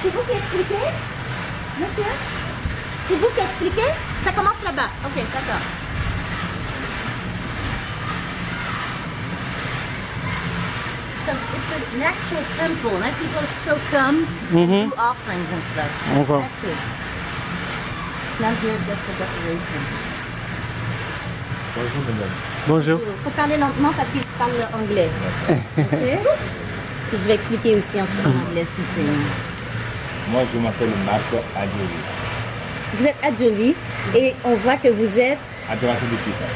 C'est vous qui expliquez? Monsieur? C'est vous qui expliquez? Ça commence là-bas. Ok, d'accord. It's an actual temple, and people still come and do offerings and stuff. Okay. Active. It's not here just for decoration. Bonjour madame. Bonjour. Il faut parler lentement parce qu'ils parlent anglais. Ok? Puis je vais expliquer aussi en anglais si c'est... Moi je m'appelle Marc Adjovi. Vous êtes Adjovi et on voit que vous êtes Adorateur de Python.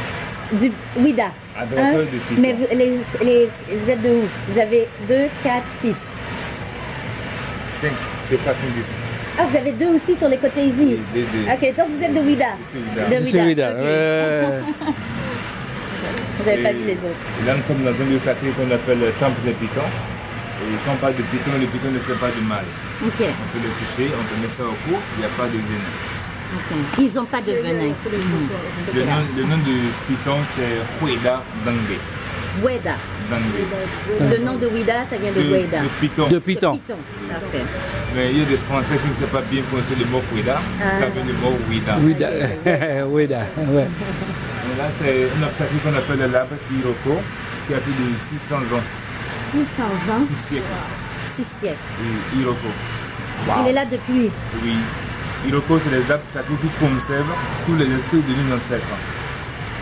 du Ouida. Adorateur de Python. Mais vous, vous êtes de où? Vous avez 2, 4, 6. 5, 2, 4, 5, 10. Ah, vous avez 2 aussi sur les côtés ici. Oui, deux. Ok, donc vous êtes de Ouida. Je suis Ouida. De C'est Ouida. ok. Vous n'avez pas vu les autres. Là nous sommes dans un lieu sacré qu'on appelle le temple de Python. Et quand on parle de Python, le Python ne fait pas de mal. Ok. On peut le toucher, on peut mettre ça au cou, il n'y a pas de venin. Ok. Ils n'ont pas de venin. Le nom de Python c'est Hueda Dangbe. Ouida. Dangbe. Le nom de Ouida, ça vient de Ouida. De Python. De Python. Parfait. Mais il y a des Français qui ne savent pas bien prononcer le mot Hueda. Ça vient du mot Ouida. Ouida. Ouida. Ouais. Et là c'est un obstacle qu'on appelle l'arbre Iroko, qui a plus de 600 ans. 600 ans, 6 siècles. 6 siècles. Et Iroko. Il est là depuis. Oui. Iroko, c'est les arbres sacrés qui conservent tous les esprits de nos ancêtres.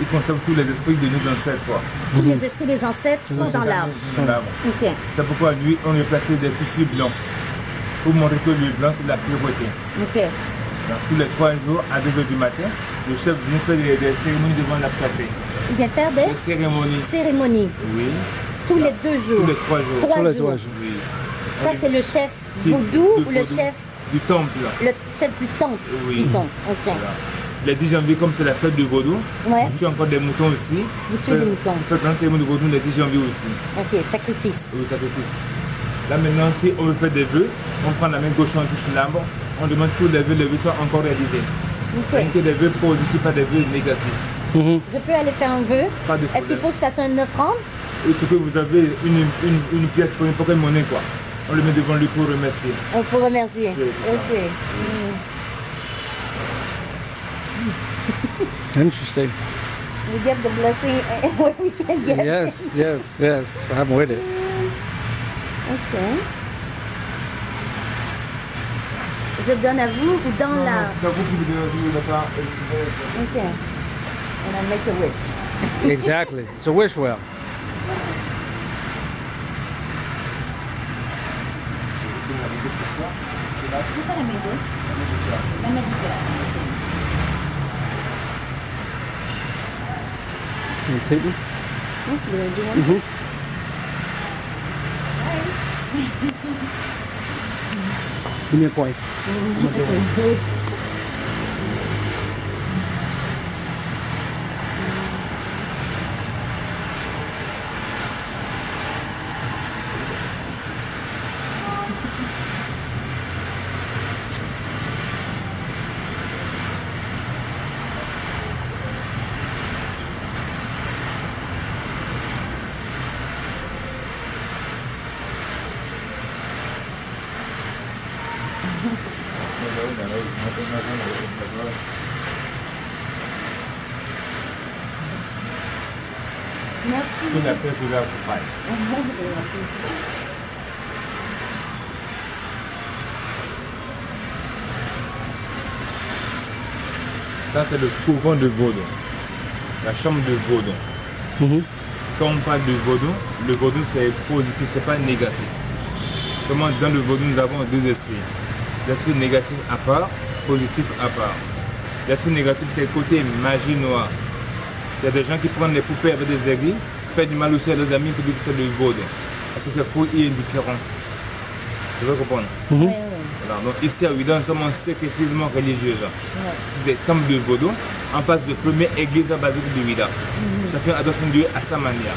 Ils conservent tous les esprits de nos ancêtres. Tous les esprits des ancêtres sont dans l'arbre. Dans l'arbre. Ok. C'est pourquoi lui, on lui a placé des tissus blancs pour montrer que le blanc, c'est de la pureté. Ok. Donc, tous les 3 jours, à 2 h du matin, le chef vient faire des cérémonies devant l'arbre sacré. Il vient faire Des des cérémonies. cérémonies Oui. tous les 2 jours. Tous les 3 jours. Trois Tous les jours. 3 jours. Oui. Ça, c'est le chef vaudou ou le vaudou. chef, Du temple. le chef du temple? Oui. Du temple. Ok. Voilà. Le 10 janvier, comme c'est la fête du vaudou, Ouais. on tue encore des moutons aussi. Vous tuez des moutons. On fait grande cérémonie de vaudou le 10 janvier aussi. Ok, sacrifice. Au sacrifice. Là maintenant, si on veut faire des vœux, on prend la main gauche, on touche l'arbre, on demande tous les vœux sont encore réalisés. Ok. Rien que des vœux positifs, pas des vœux négatifs. Je peux aller faire un vœu? Pas de Est-ce qu'il problème. faut que je fasse une offrande? Et ce que vous avez une pièce pour une pocket monnaie quoi. On le met devant lui pour remercier. On peut remercier. Oui, c'est ça. Ok. Interesting. We get the blessing where we can get. Yes, yes, yes. I'm with it. Ok. Je donne à vous ou dans la... C'est vous qui vous donnez ça. Ok. And I make a wish. Exactly. It's a wish well. Je vais pas la main gauche. La main différente. Can you take me? Ok, vous avez dit one? Give me a point. Merci. Tout la paix pour la campagne. Ça, c'est le couvent de Vaudon. La chambre de Vaudon. Quand on parle de Vaudon, le Vaudon c'est positif, c'est pas négatif. Seulement dans le Vaudon, nous avons 2 esprits. L'esprit négatif à part, positif à part. L'esprit négatif, c'est le côté magie noire. Il y a des gens qui prennent les poupées avec des aiguilles, font du mal aussi à leurs amis pour dire que c'est le Vaudon. Parce que c'est faux, il y a une différence. Tu veux comprendre? Ouais, ouais. Voilà, donc ici à Ouida, nous sommes en secrétisme religieux. C'est le temple de Vaudon, en face de la première église basique de Ouida. Chacun adore son Dieu à sa manière.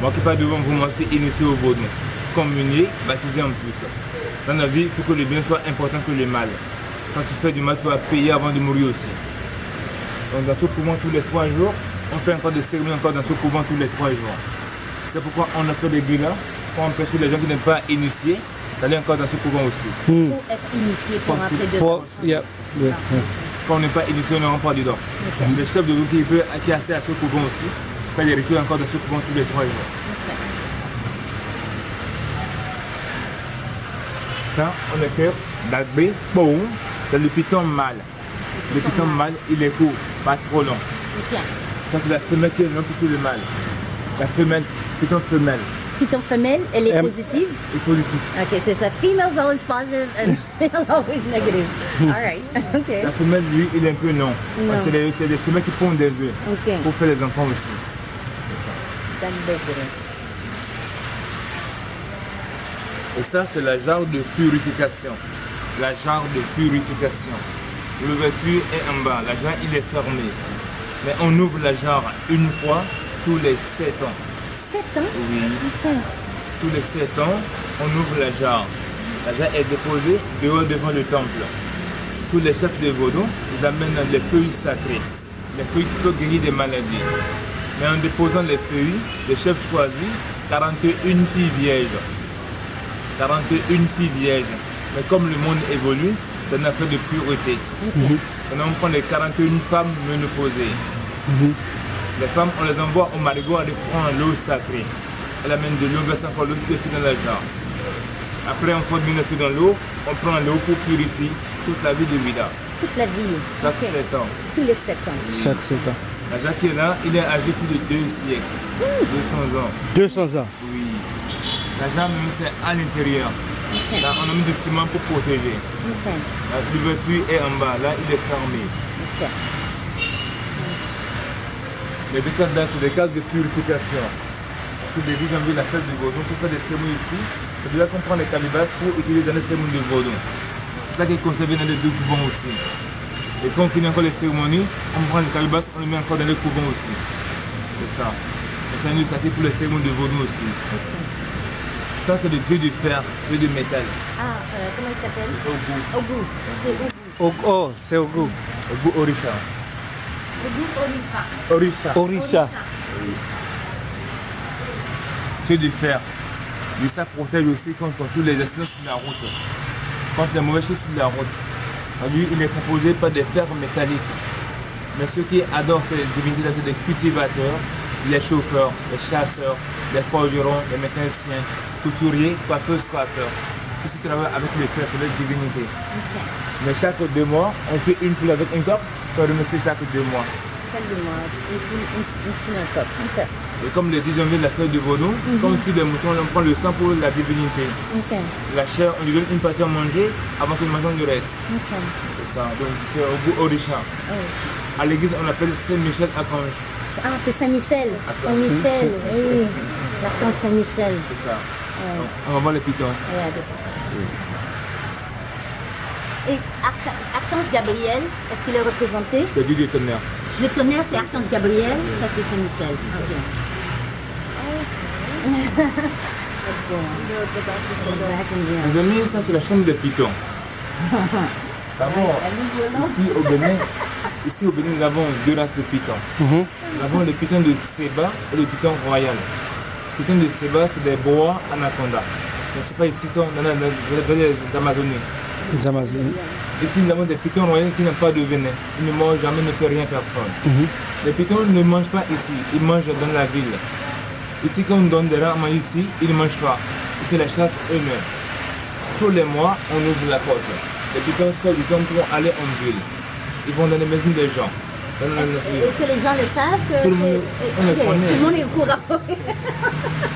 Moi qui parle devant vous, moi je suis initié au Vaudon. Communier, baptisé en plus. Dans la vie, il faut que le bien soit important que le mal. Quand tu fais du mal, tu vas payer avant de mourir aussi. Donc dans ce couvent tous les 3 jours, on fait encore des cérémonies encore dans ce couvent tous les 3 jours. C'est pourquoi on a fait des glas pour empêcher les gens qui n'ont pas initiés d'aller encore dans ce couvent aussi. Il faut être initié pour Faut- rentrer dedans. For, yeah, yeah, yeah. Quand on n'est pas initié, on ne rentre pas dedans. Le chef de groupe qui est assez à ce couvent aussi, fait des rituels encore dans ce couvent tous les 3 jours. Ça, on est que d'Agbé, bon, c'est le python mâle. Le python mâle, il est court, pas trop long. Ok. Quand c'est la femelle qui est long, puis c'est le mâle. La femelle, python femelle, Python femelle, elle est M. positive. est positive. Ok, c'est ça. Female's always positive and male always negative. All right. Ok. La femelle, lui, il est un peu long. Non. Parce que c'est des femelles qui pondent des œufs Ok. pour faire les enfants aussi. C'est ça. That's better. Et ça, c'est la jarre de purification. La jarre de purification. L'ouverture est en bas. La jarre, il est fermé. Mais on ouvre la jarre une fois tous les 7 ans. 7 ans? Oui. Ok. Tous les 7 ans, on ouvre la jarre. La jarre est déposée dehors devant le temple. Tous les chefs de Vaudou, ils amènent les feuilles sacrées. Les feuilles qui peuvent guérir des maladies. Mais en déposant les feuilles, le chef choisit 41 filles vierges. 41 filles vierges. Mais comme le monde évolue, c'est une affaire de pureté. Maintenant, on prend les 41 femmes ménopausées. Les femmes, on les envoie au marigot, elles prennent l'eau sacrée. Elle amène de l'eau, verse encore l'eau, c'est fait dans la jarre. Après, on prend bien le feu dans l'eau, on prend l'eau pour purifier toute la vie de Vida. Toute la vie. Chaque Ok. 7 ans. Tous les 7 ans. Chaque 7 ans. La jarre qui est là, il est âgé plus de 2 siècles. 200 ans. 200 ans. Oui. La jarre, même, c'est à l'intérieur. Là, on a mis des ciments pour protéger. Ok. L'ouverture est en bas, là, il est fermé. Ok. Les deux cases là, c'est des cases de purification. Parce que le 10 janvier, la fête du Vaudou, pour faire des cérémonies ici, c'est déjà qu'on prend les calibasses pour utiliser dans les cérémonies de Vaudou. C'est ça qui est conservé dans les deux couvents aussi. Et quand on finit encore les cérémonies, on prend les calibasses, on les met encore dans les couvents aussi. C'est ça. Et c'est un lieu sacré pour les cérémonies de Vaudou aussi. Ça, c'est le dieu du fer, dieu du métal. Ah, comment il s'appelle? Ogu. Ogu. C'est Ogu. Oh, c'est Ogu. Ogu Orisha. Ogu Orifa. Orisha. Orisha. Dieu du fer. Lui, ça protège aussi contre tous les accidents sur la route. Contre les mauvaises choses sur la route. Lui, il est composé par des fers métalliques. Mais ceux qui adorent ces divinités, c'est des cultivateurs, les chauffeurs, les chasseurs, les forgerons, les mécaniciens, couturiers, coiffeuses, coiffeurs. Tous ceux qui travaillent avec les fers, c'est des divinités. Ok. Mais chaque 2 mois, on fait une poule avec un coq pour remercier chaque 2 mois. Chaque 2 mois, un coq. Ok. Et comme le 10 janvier, la fête du Vaudou, comme on tue des moutons, on prend le sang pour la divinité. Ok. La chair, on lui donne une partie à manger avant qu'il mange le reste. Ok. C'est ça, donc c'est au goût Orisha. Oh. À l'église, on appelle Saint-Michel Archange. Ah, c'est Saint-Michel. Archange. Saint-Michel, oui. L'archange Saint-Michel. C'est ça. Ouais. Donc, on va voir les pitons. Regarde. Et Archange Gabriel, est-ce qu'il est représenté? C'est Dieu du tonnerre. Le tonnerre, c'est Archange Gabriel. Ça, c'est Saint-Michel. Ok. Let's go. Go back and yeah. Les amis, ça c'est la chambre des pitons. D'abord, ici au Bénin, nous avons 2 races de pitons. Nous avons le piton de Seba et le piton royal. Le piton de Seba, c'est des bois anaconda. Je ne sais pas, ici, sont dans les Amazonie. Les Amazones. Ici, nous avons des pitons royaux qui n'ont pas de venin. Ils ne mangent jamais, ne font rien à personne. Les pitons ne mangent pas ici, ils mangent dans la ville. Ici, quand on donne des rats à manger ici, ils ne mangent pas. Ils font la chasse eux-mêmes. Tous les mois, on ouvre la porte. Les pitons sortent du temps pour aller en ville. Ils vont dans les maisons des gens. Dans la nature. Est-ce que les gens le savent que Tout le monde- c'est... on le Ok, connaît. tout le monde est au courant.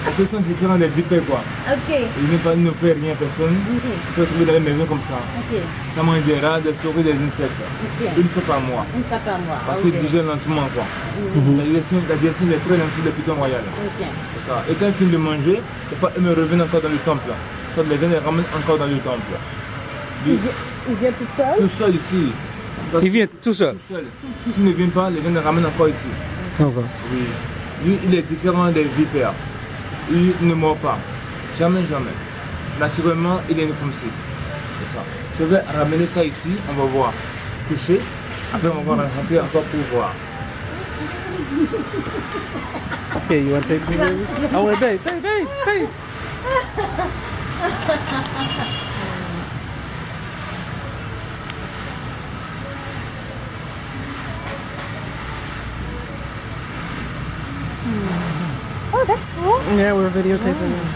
Et ce sont différents des vipères, quoi. Ok. Ils ne font rien à personne. Ok. Ils peuvent trouver dans les maisons comme ça. Ok. Ça mange des rats, des souris, des insectes. Ok. Une fois par mois. Une fois par mois. Parce Ok. qu'ils digèrent lentement, quoi. La digestion est très lente pour les pitons royaux. Ok. C'est ça. Et quand ils finissent de manger, des fois ils me reviennent encore dans le temple. Soit les gens les ramènent encore dans le temple. Il vient tout seul? Tout seul ici. Il vient tout seul. Tout seul. S'il ne vient pas, les gens les ramènent encore ici. D'accord. Oui. Lui, il est différent des vipères. Lui, il ne mord pas. Jamais, jamais. Naturellement, il est inoffensif. C'est ça. Je vais ramener ça ici, on va voir. Toucher. Après, on va rentrer encore pour voir. Okay, you want to take me? Oh, wait, babe. Oh, that's cool. Yeah, we're videotaping them.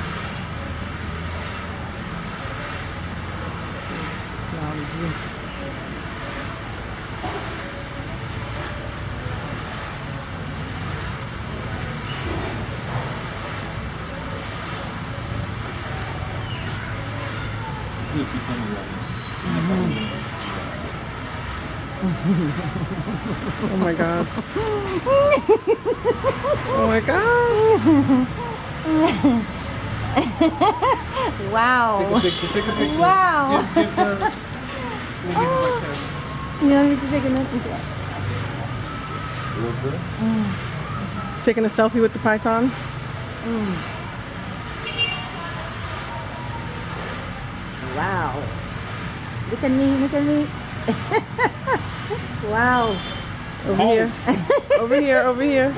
Oh my god. Oh my god. Wow. Picture, take a picture. Wow. Give her. We'll give her my camera. You want me to take another picture? Taking a selfie with the python. Wow. Look at me, look at me. Wow. Over here. Over here, over here.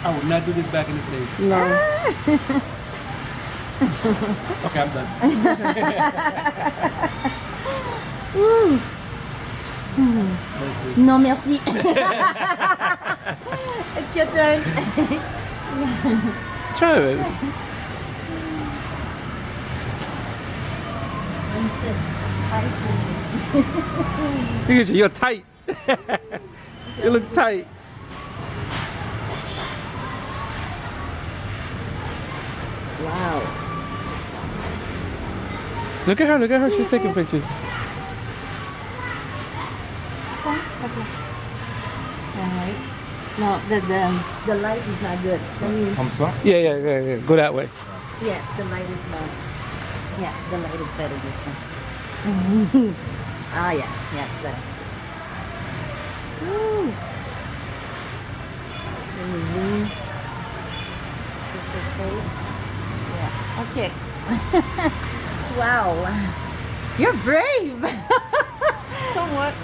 I would not do this back in the States. No. Okay, I'm done. Merci. Non, merci. It's your turn. Try it. Look at you, you're tight. You look tight. Wow. Look at her, she's taking pictures. Alright. No, the light is not good. Let me, Comme ça. Yeah. Go that way. yes, the light is not. Yeah, the light is better this one. Ah, yeah, it's better. Woo. Let me zoom. This is the face. Yeah, okay. Wow. You're brave. Somewhat.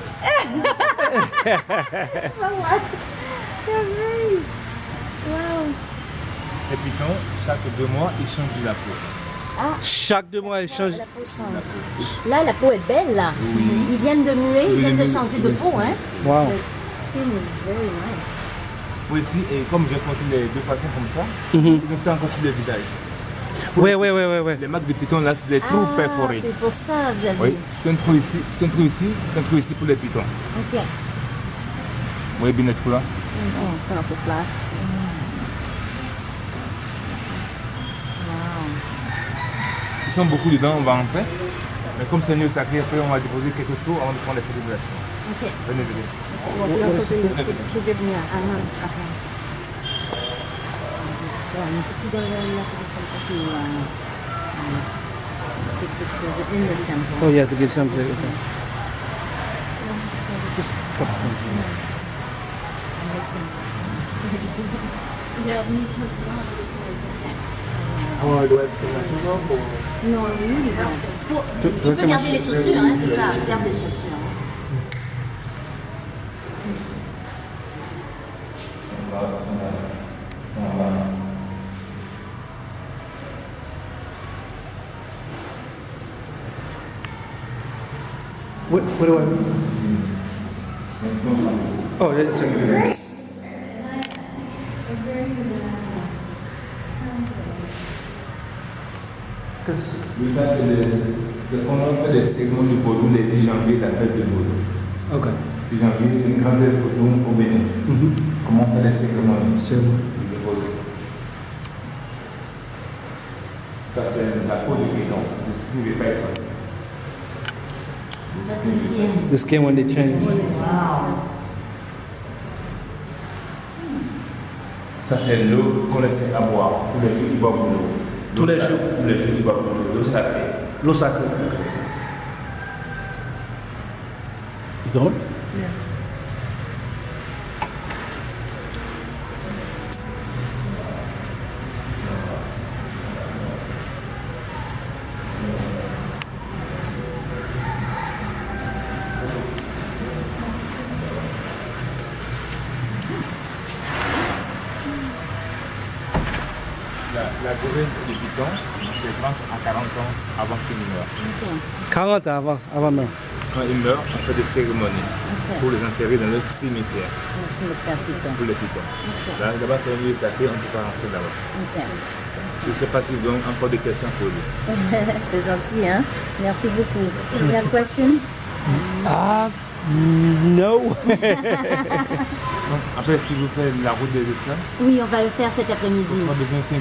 Somewhat. You're brave. Wow. Les pitons, chaque 2 mois, ils changent la peau. Chaque 2 mois, elle change. La peau change. Là, la peau est belle, là. Ils viennent de muer, ils viennent de changer de peau, hein. Wow. The skin is very nice. Oui, ici, et comme j'ai montré les deux façons comme ça, donc c'est encore sur le visage. Ouais. Les marques de pitons là, c'est des trous Ah, perforés. c'est pour ça, vous avez. Oui, c'est un trou ici, c'est un trou ici, c'est un trou ici pour les pitons. Ok. Vous voyez bien le trou là? Oh, c'est un peu flash. Wow. Ils sont beaucoup dedans, on va en faire. Mais comme c'est mieux sacré, après on va déposer quelque chose avant de prendre les photos de la chambre. Ok. Venez, venez. Je vais venir. Ah non, après. Ici dans la take pictures in the temple. Oh, you have to give some to. Okay. Oh, il doit être la chambre pour... Non, oui, tu peux garder les chaussures, hein, c'est ça, garde les chaussures. Hein. What do I do? Oh, that's okay. Oui, ça c'est quand on fait les segments du Vaudou les 10 janvier, la fête de Vaudou. Ok. 10 janvier, c'est une grande fête Vaudou au Bénin. Comment on fait les segments C'est bon. du Vaudou? Ça c'est la peau du piton. Le skin ne va pas être. That's the skin. The skin when they change. Wow. Ça c'est l'eau qu'on laisse à boire. Tous les jours, ils boivent de l'eau. Tous les jours? Tous les jours, ils boivent de l'eau. L'eau sacrée. L'eau sacrée. You don't? La La durée du python, c'est 30 à 40 ans avant qu'il meure. Ok. 40 ans avant même. Quand il meurt, on fait des cérémonies Ok. pour les enterrer dans le cimetière, Merci, le python. pour les pythons. Là-bas, c'est un lieu sacré, on ne peut pas rentrer là-bas. Ok. Je ne sais pas si vous avez encore des questions pour lui. C'est gentil, hein? Merci beaucoup. You have questions? No. Donc, après, si vous faites la route des esclaves, Oui, on va le faire cet après-midi. on devient 5